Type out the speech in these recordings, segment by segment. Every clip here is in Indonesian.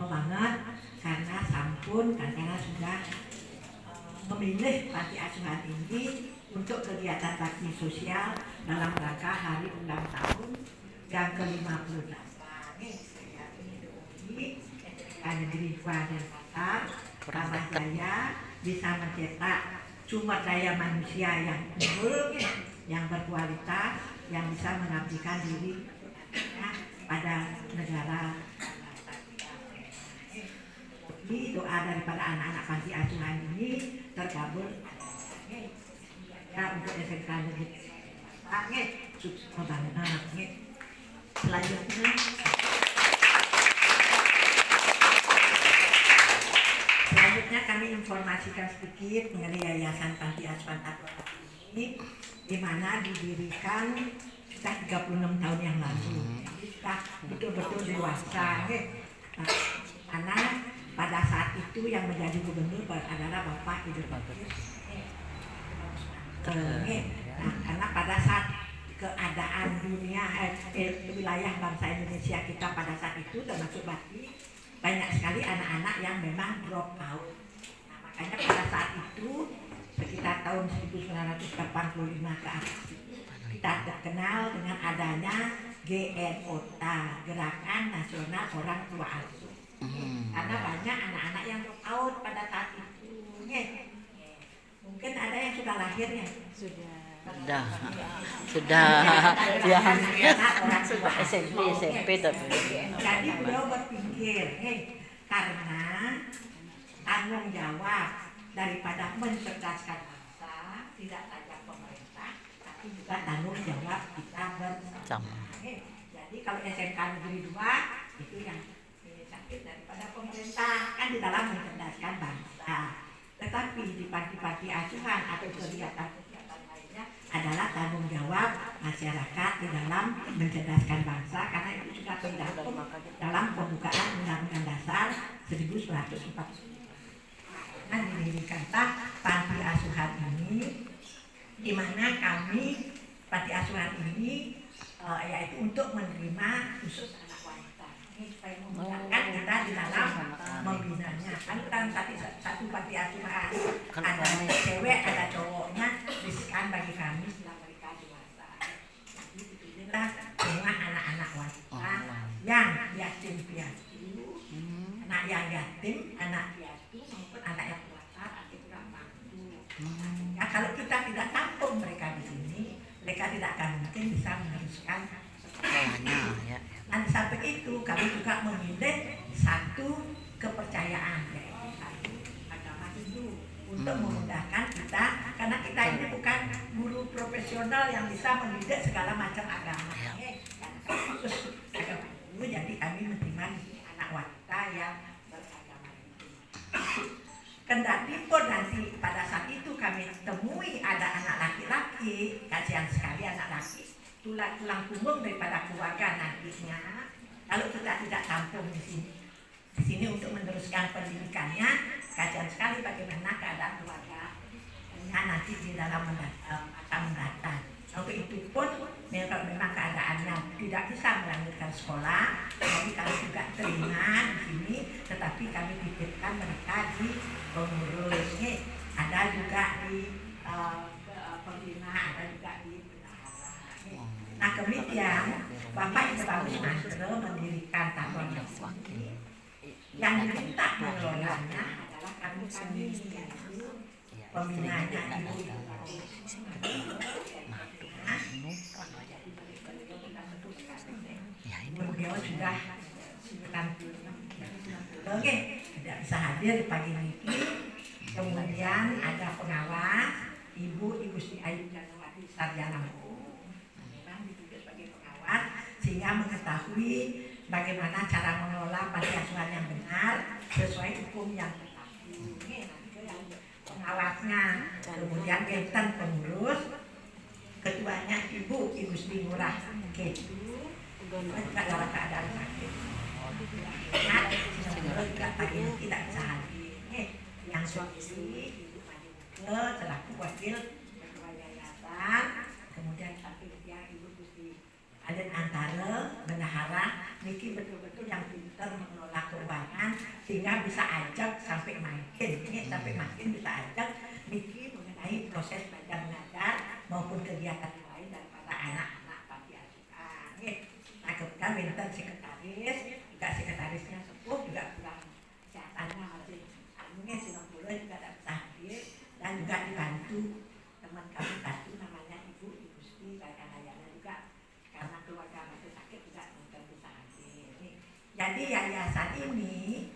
banget karena sampun karena sudah memilih panti asuhan ini untuk kegiatan bakti sosial dalam rangka hari ulang tahun yang ke-58. Negeri dan Qatar tambah daya bisa mencetak sumber daya manusia yang unggul, yang berkualitas, yang bisa mengabdikan diri pada negara. Jadi doa daripada anak-anak panti asuhan ini terkabul ya untuk SMK Negeri. Selanjutnya kami informasikan sedikit mengenai Yayasan Panti Asuhan Aturan ini, di mana didirikan sudah 36 tahun yang lalu. Jadi sudah betul-betul dewasa. Karena pada saat itu yang menjadi gubernur adalah Bapak Idul Fitri. Nah, karena pada saat keadaan dunia wilayah bangsa Indonesia kita pada saat itu termasuk Bati, banyak sekali anak-anak yang memang drop out. Nah, makanya pada saat itu sekitar tahun 1985 ke atas kita terkenal dengan adanya GNOTA, Gerakan Nasional Orang Tua Asuh. Karena banyak anak-anak yang drop out pada saat itu. Mungkin ada yang sudah lahir ya? Sudah SMP tapi. Jadi beliau berpikir, karena tanggung jawab daripada mencerdaskan bangsa tidak saja pemerintah, tapi juga tanggung jawab kita bersama. Jadi kalau SMK Negeri 2 itu yang inisiatif daripada pemerintah kan di dalam mencerdaskan bangsa. Tetapi di panti-panti asuhan atau kegiatan-kegiatan lainnya adalah tanggung jawab masyarakat di dalam mencerdaskan bangsa, karena itu sudah tercantum dalam pembukaan Undang-Undang Dasar 1945. Nah, didirikanlah panti asuhan ini, di mana kami panti asuhan ini yaitu untuk menerima khusus anak wanita. Ini supaya memudahkan kita di dalam membinanya. Kan satu panti asuhan ada cewek ada cowoknya, bisikan bagi kami setelah mereka dewasa. Jadi itulah semua anak-anak wanita yang yatim piatu, anak yang yatim, anak piatu maupun anak yang puasa atau kurang mampu. Ya, kalau kita tidak tampung mereka di sini, mereka tidak akan mungkin bisa meneruskan sekolahnya. Dan sampai itu kami juga memilih satu kepercayaan, yaitu satu agama Hindu, untuk memudahkan kita, karena kita ini bukan guru profesional yang bisa mendidik segala macam agama. Khusus agama Hindu, jadi kami menerima anak wanita yang beragama Hindu. Kendati pun nanti pada saat itu kami temui ada anak laki-laki, kasihan sekali anak laki, tulang punggung daripada keluarga nantinya. Kalau kita tidak tampung di sini untuk meneruskan pendidikannya, kasihan sekali bagaimana keadaan keluarga nanti di dalam masa mendatang. Untuk itu pun memang keadaannya tidak bisa melanjutkan sekolah, jadi kami juga terima di sini, tetapi kami titipkan mereka di pengurus. Ada juga di pembina, ada juga di bendahara. Nah, kemudian Bapak Ibu Bagus Mantre mendirikan tahun ini. Yang diminta mengelolanya adalah kami yaitu pembinanya Ibu. Beliau sudah oke, tidak bisa hadir pagi ini. Kemudian ada pengawas Ibu Sri Ayu Janawati Sarjana memang ditugas sebagai pengawas, sehingga mengetahui bagaimana cara mengelola panti asuhan yang benar sesuai hukum yang berlaku. Pengawasnya, kemudian Kenten pengurus, ketuanya Ibu Sri Ngurah Ketu, juga dalam keadaan sakit. Nah, juga pagi ini tidak bisa hadir. Yang suami ke selaku wakil ketua yayasan, kemudian sampai dia Ibu Gusti Aden Antara bendahara, Niki betul-betul yang pintar mengelola keuangan mantan sekretaris, juga sekretarisnya sepuh, juga kurang kesehatannya masih anunya 90 juga tidak bisa hadir, dan juga dibantu teman kami satu namanya Ibu Gusti Rakanayana juga karena keluarga masih sakit juga tidak bisa hadir. Jadi yayasan ini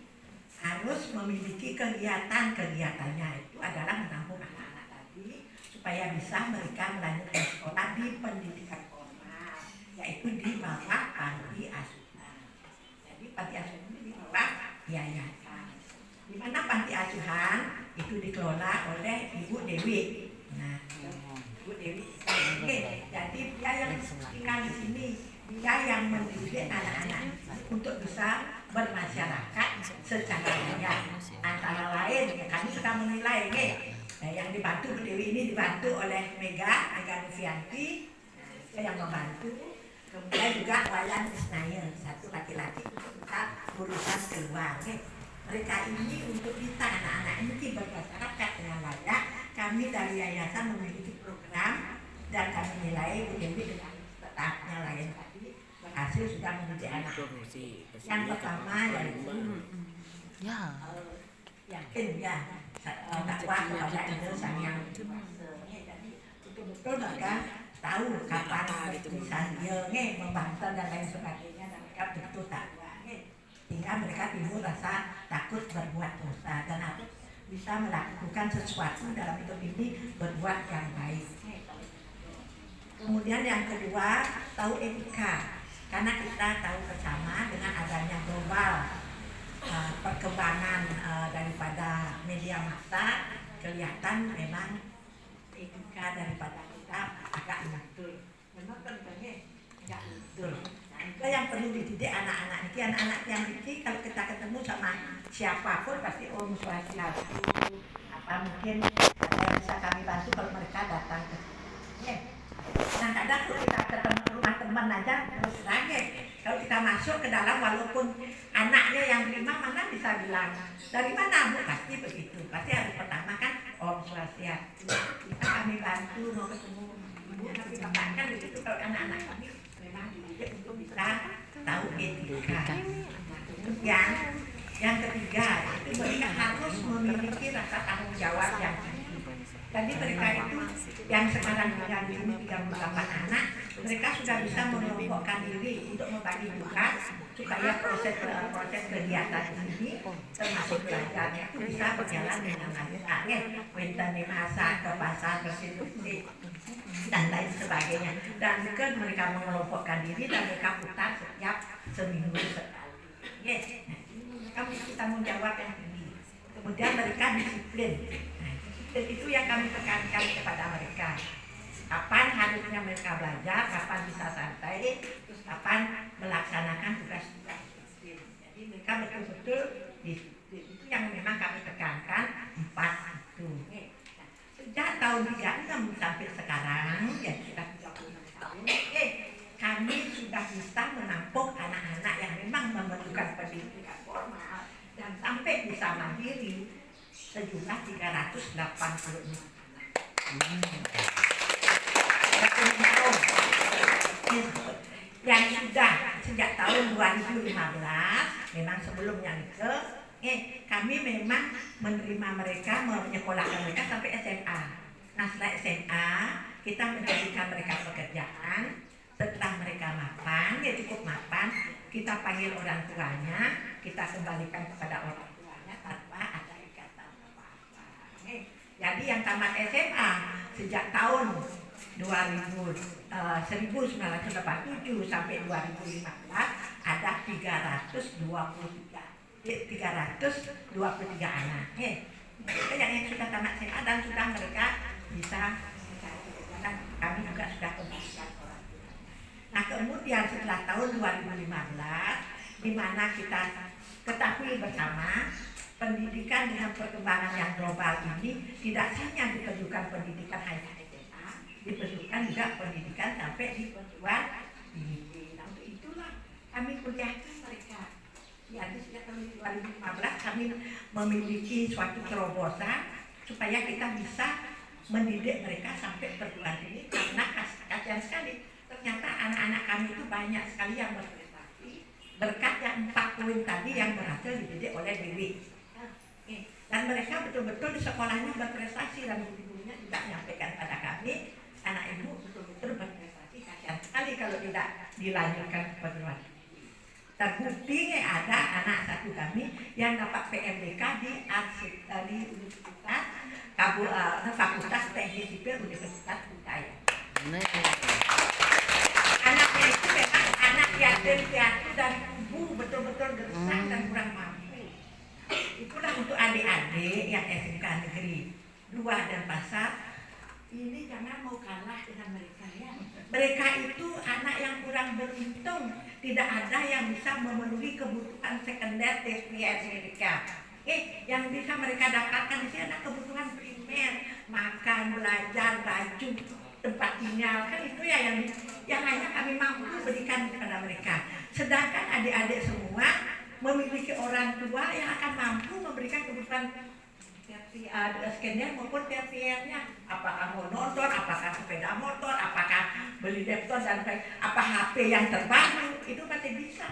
harus memiliki kegiatannya itu adalah menampung anak-anak tadi supaya bisa mereka melanjutkan sekolah di pendidikan formal, yaitu di bawah panti asuhan. Jadi panti asuhan ini di bawah yayasan. Di mana panti asuhan itu dikelola oleh Ibu Dewi. Nah, Ibu Dewi. Jadi dia yang tinggal di sini, dia yang mendidik anak-anak untuk bisa bermasyarakat secara layak. Antara lain, ya, kami sudah menilai yang dibantu Bu Dewi ini dibantu oleh Mega Novianti, yang membantu. Kemudian juga Wayan Isnail, satu laki-laki untuk kita urusan keluar. Mereka ini untuk kita anak-anak ini bermasyarakat dengan layak. Kami dari yayasan memiliki program dan kami nilai Bu Dewi dengan tetapnya lain tadi berhasil sudah mendidik anak. Yang pertama yaitu yakin dakwah kepada Indonesia yang jadi betul-betul mereka tahu kapan bisa membantah dan lain sebagainya, dan mereka betul dakwah sehingga mereka timbul rasa takut berbuat dosa dan harus bisa melakukan sesuatu dalam hidup ini, berbuat yang baik. Kemudian yang kedua, tahu etika, karena kita tahu bersama dengan adanya global perkembangan daripada media massa, kelihatan memang etika daripada kita agak luntur. Memang tentunya agak luntur. Nah, itu yang perlu dididik anak-anak ini. Anak-anak yang ini kalau kita ketemu sama siapapun pasti Om Swastiastu, apa mungkin ada yang bisa kami bantu kalau mereka datang ke sini. Kadang-kadang kalau kita ketemu rumah teman aja terus lagi. Kalau kita masuk ke dalam, walaupun anaknya yang terima, mana bisa bilang dari mana Bu, pasti begitu. Pasti harus pertama kan Om Swastiastu, kita kami bantu mau ketemu Ibu, tapi bapak kan begitu. Kalau anak-anak kami memang dididik untuk bisa tahu etika. Nah, kemudian yang ketiga itu mereka harus memiliki rasa tanggung jawab yang tinggi. Jadi mereka itu yang sekarang tinggal di sini 38 anak, mereka sudah bisa mengelompokkan diri untuk membagi tugas supaya proses kegiatan ini termasuk belajarnya itu bisa berjalan dengan lancar. Menteri masak ke pasar bersih-bersih dan lain sebagainya. Dan juga mereka mengelompokkan diri dan mereka putar setiap seminggu sekali. Mereka memiliki tanggung jawab yang tinggi. Kemudian mereka disiplin. Dan itu yang kami tekankan kepada mereka. Kapan harusnya mereka belajar, kapan bisa santai, terus kapan melaksanakan tugas-tugas. Jadi mereka betul-betul disiplin. Itu yang memang kami tekankan 4 itu. Sejak tahun 36 sampai sekarang, ya sudah 36 tahun, kami sudah bisa menampung anak-anak yang memang memerlukan pendidikan formal dan sampai bisa mandiri sejumlah 386 anak. Yang sudah sejak tahun 2015, memang sebelumnya itu, kami memang menerima mereka, menyekolahkan mereka sampai SMA. Nah setelah SMA, kita menjadikan mereka pekerjaan. Setelah mereka mapan, ya cukup mapan, kita panggil orang tuanya, kita kembalikan kepada orang tuanya tanpa ada ikatan apa-apa. Jadi yang tamat SMA sejak tahun 1987 sampai 2015 ada 323 anak. Mereka yang sudah tamat SMA dan sudah mereka bisa mencari pekerjaan, kami juga sudah kembalikan orang tuanya. Nah kemudian setelah tahun 2015, di mana kita ketahui bersama pendidikan dengan perkembangan yang global ini tidak hanya diperlukan pendidikan hanya SMA, diperlukan juga pendidikan sampai di perguruan tinggi. Nah untuk itulah kami kuliahkan mereka. Jadi sejak tahun 2015 kami memiliki suatu terobosan supaya kita bisa mendidik mereka sampai perguruan tinggi, karena kasihan sekali ternyata anak-anak kami itu banyak sekali yang berprestasi kawin tadi yang berhasil dididik oleh Dewi. Dan mereka betul-betul di sekolahnya berprestasi dan gurunya juga menyampaikan pada kami, anak ibu betul-betul berprestasi. Kasihan sekali kalau tidak dilanjutkan ke perguruan. Terbukti ada anak satu kami yang dapat PMDK di Universitas Fakultas Teknik Sipil Universitas Budaya. Anaknya itu memang anak yatim piatu dan ibu betul-betul gersang dan kurang mampu. Itulah untuk adik-adik yang SMK negeri 2 dan Pasar. Ini jangan mau kalah dengan mereka ya. Mereka itu anak yang kurang beruntung, tidak ada yang bisa memenuhi kebutuhan sekunder tersier mereka. Yang bisa mereka dapatkan di sini adalah kebutuhan primer, makan, belajar, baju, tempat tinggal. Kan itu ya yang hanya kami mampu berikan kepada mereka. Sedangkan adik-adik semua memiliki orang tua yang akan mampu memberikan kebutuhan sekunder maupun tersiernya, apakah mau nonton, apakah sepeda motor, apakah beli laptop dan apa HP yang terbaru, itu pasti bisa.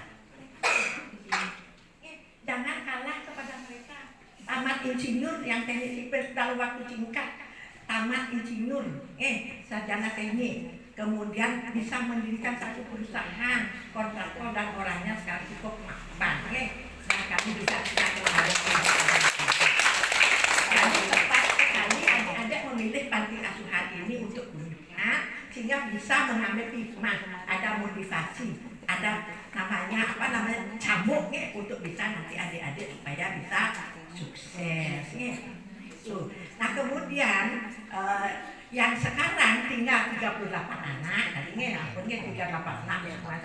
Jangan kalah kepada mereka. Tamat insinyur yang teknik sipil dalam waktu singkat, tamat insinyur, sarjana teknik, kemudian bisa mendirikan satu perusahaan, kontraktor dan orangnya sekarang cukup mapan, dan kami juga sudah kembali. Jadi tepat sekali adik-adik memilih panti asuhan ini untuk gurunya, sehingga bisa mengambil hikmah, ada motivasi, ada namanya cambuk untuk bisa nanti adik-adik supaya bisa sukses. Nah kemudian yang sekarang tinggal 38 anak, tadinya akunnya 38 anak semua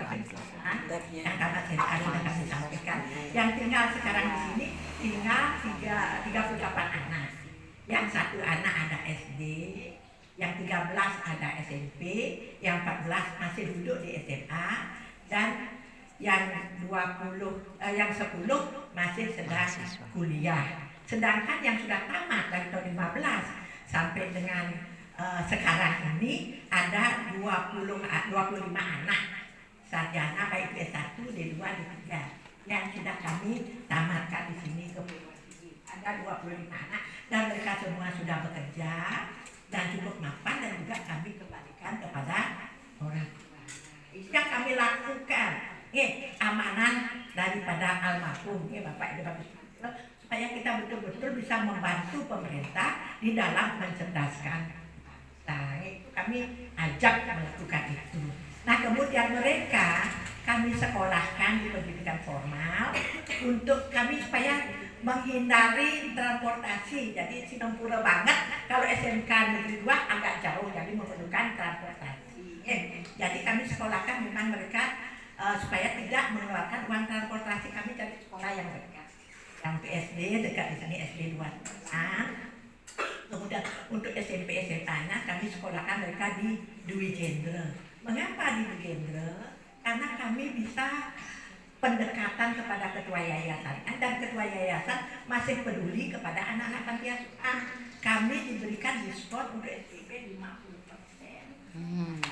yang kakak kami sampaikan. Yang tinggal sekarang di sini tinggal 38 anak. Yang 1 anak ada SD, yang 13 ada SMP, yang 14 masih duduk di SMA, dan yang 10 masih sedang kuliah. Sedangkan yang sudah tamat dari tahun 15 sampai dengan sekarang ini ada 25 anak sarjana baik S1, D2, D3 yang sudah kami tamatkan di sini ke ada 25 anak dan mereka semua sudah bekerja dan cukup mapan dan juga kami kembalikan kepada orang tua. Yang kami lakukan amanah daripada almarhum Bapak Ibu supaya kita betul-betul bisa membantu pemerintah di dalam mencerdaskan. Nah, itu kami ajak melakukan itu. Nah, kemudian mereka kami sekolahkan di pendidikan formal untuk kami supaya menghindari transportasi. Jadi Singapura banget kalau SMK negeri 2 agak jauh, jadi memerlukan transportasi. Jadi kami sekolahkan memang mereka supaya tidak mengeluarkan uang transportasi, kami cari sekolah yang dekat. Yang PSD dekat di sini SD 2. Kemudian untuk SMP SMA-nya kami sekolahkan mereka di Dwi Jenderal. Mengapa di Dwi Jenderal? Karena kami bisa pendekatan kepada ketua yayasan dan ketua yayasan masih peduli kepada anak-anak panti asuhan. Kami diberikan diskon untuk SPP 50%.